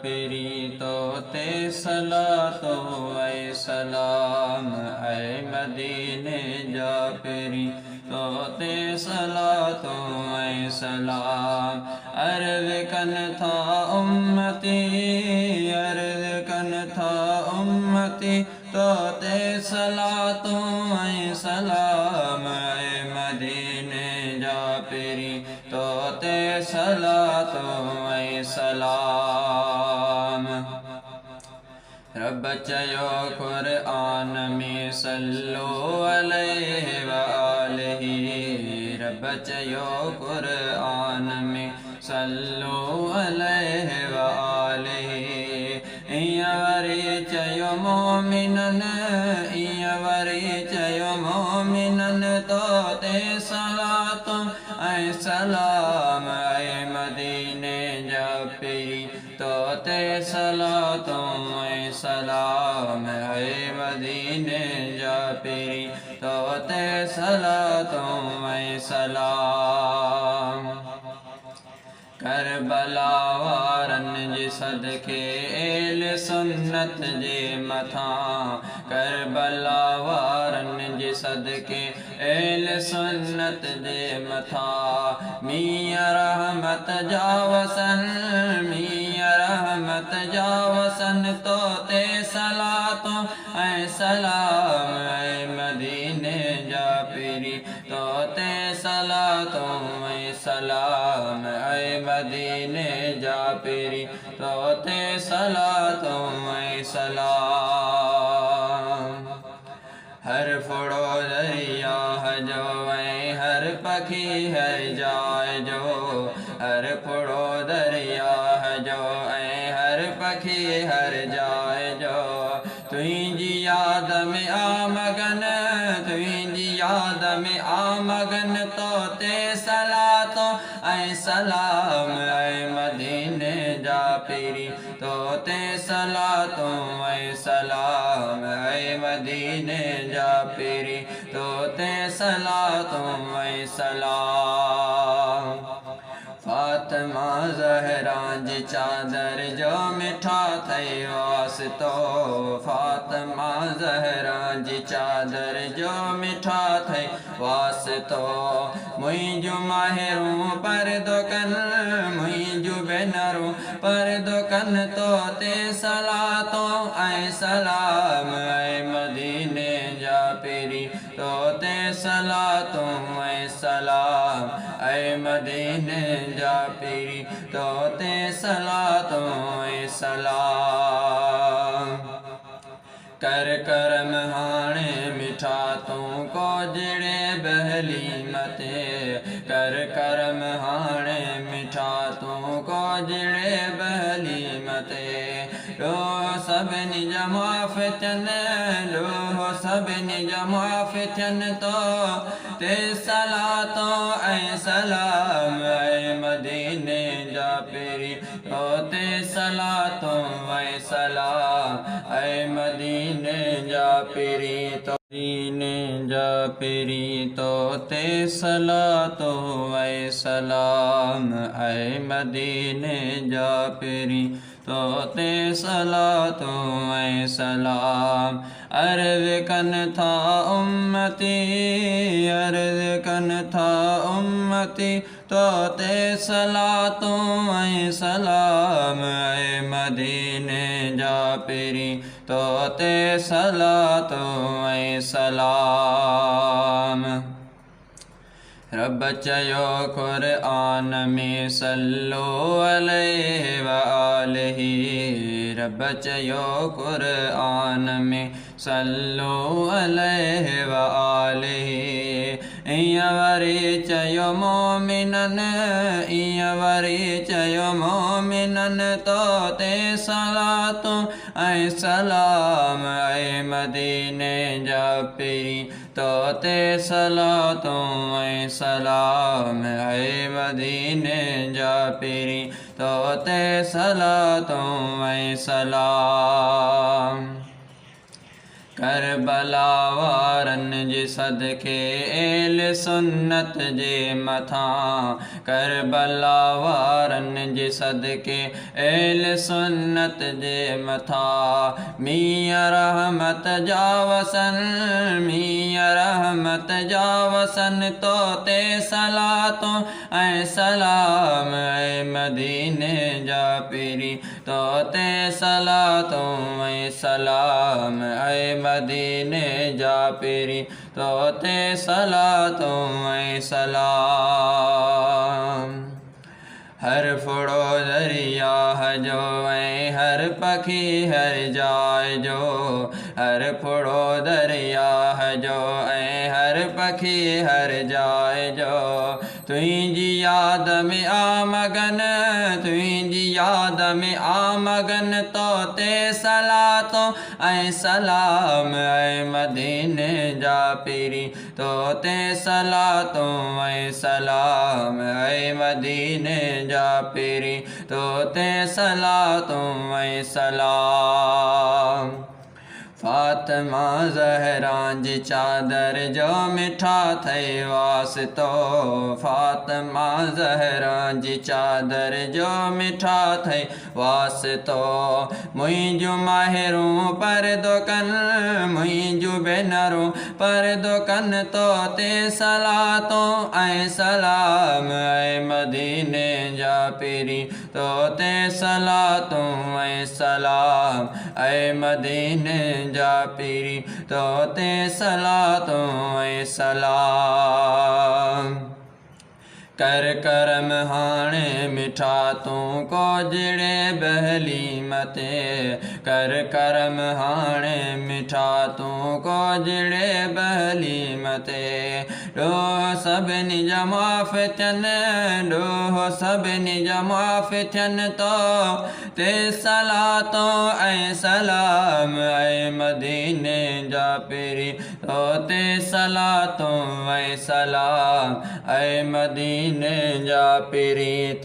پیری توتے صلاۃ و سلام، اے مدینے جا پیری توتے صلاۃ و سلام۔ عرض کن تھا امتی، عرض کن تھا امتی توتے صلاۃ و سلام، اے مدینے جا پیری توتے صلاۃ و سلام۔ رب چیو قرآن میں صلو علیہ وآلہ، رب چیو قرآن میں صلو علیہ وآلہ۔ وری چیو مومنن، وری چیو مومنن توتے صلاۃ اے سلام، اے مدینے جا پیری توتے صلاۃ و سلام، اے مدینے جا پیری توتے صلاۃ و سلام۔ کربلا وارن جی صدقے اہل سنت جے متھاں، کربلا وارن جی صدقے اہل سنت جے متھاں، میاں رحمت جا وسن، میاں رحمت جا وسن توتے صلاۃ اے سلام، اے مدینے جا پیری توتے صلاۃ و سلام، اے مدینے جا پیری توتے صلاۃ و سلام۔ ہر پھڑو دریا ہے جو اے ہر پکھی ہے جائے جو، ہر پھڑو دریا ہے جو اے ہر پکھی ہر جائے جو، تجھی یاد میں آ مگن، تجھی یاد میں آ مگن توتے صلاۃ اے سلام، اے مدینے جا پیری توتے صلاۃ و سلام، اے مدینے جا پیری توتے صلاۃ و سلام۔ فاطمہ زہرا جی چادر جو مٹھا تھئی واسطو، فاطمہ زہرا جی چادر جو مٹھا تھئی واسطو، مجھو ماہروں پر دکن، مجھو بینروں پر دکن توتے صلاۃ اے سلام، اے مدینے جا پیری توتے صلاۃ و سلام، اے مدینے جا پیری توتے صلاۃ و سلام۔ کر کرم ہانے مٹھا توں کو جڑے بہلی متے، کر کرم ہانے مٹھا توں کو جڑے بہلی متے، لو سب نج معاف تھن، لو سب نج معاف تھن توتے صلاۃ اے سلام، اے مدینے جا پیری توتے صلاۃ و سلام، اے مدینے جا پیری مدینے جا پیری توتے صلاۃ و سلام، اے مدینے جا پیری توتے صلاۃ و سلام۔ عرض کن تھا امتی، عرض کن تھا امتی توتے صلاۃ و سلام، اے مدینے جا پیری توتے صلاۃ و سلام۔ رب چیو قرآن میں صلو علیہ وآلہ، رب چیو قرآن میں صلو علیہ وآلہ۔ وری چیو مومنن، وری چیو مومنن توتے صلاۃ اے سلام، اے مدینے جا پیری توتے صلاۃ و سلام، اے مدینے جا پیری توتے صلاۃ و سلام۔ کربلا وارن جے صدقے اہل سنت جے متھاں کربلا وارن جے صدقے اہل سنت جے متھاں میاں رحمت جا وسن میاں رحمت جا وسن تو تے صلاتوں اے سلام اے مدینے جا پیری تو تے صلاتوں اے سلام اے مدینے جا پیری تو تے صلاتوں اے سلام ہر فڑو دریا جو اے ہر پکھی ہر جائے جو ہر فڑو دریا جو اے ہر پکھی ہر جائے جو تُجھی یاد میں آمگن تُجھی یاد میں آمگن تو تے صلاتوں اے سلام اے مدینے جا پیری تو تے صلاتوں اے سلام اے مدینے جا پیری تو تے صلاتوں اے سلام فاطمہ زہراں جی چادر جو مٹھا تھئی واسطو فاطمہ زہراں جی چادر جو مٹھا تھئی واسطو منھنجو ماہروں پر دکن منھنجو بینروں پر دکن تو تے صلاتوں اے سلام اے مدینے جا پیری تو تے صلاتوں اے سلام اے مدینے جا پیری تو تے صلاتوں اے سلام کر کرم ہانے مٹھا توں کو جڑے بہلی متے کر کرم ہانے مٹھا توں کو جڑے بہلی متے ڈوہ سب نجا معاف تھن ڈوہ سب نجا معاف تھن تو تے صلاتوں اے سلام اے مدینے جا پیری تو تے صلاتوں اے سلام اے مدینے جا پیری تو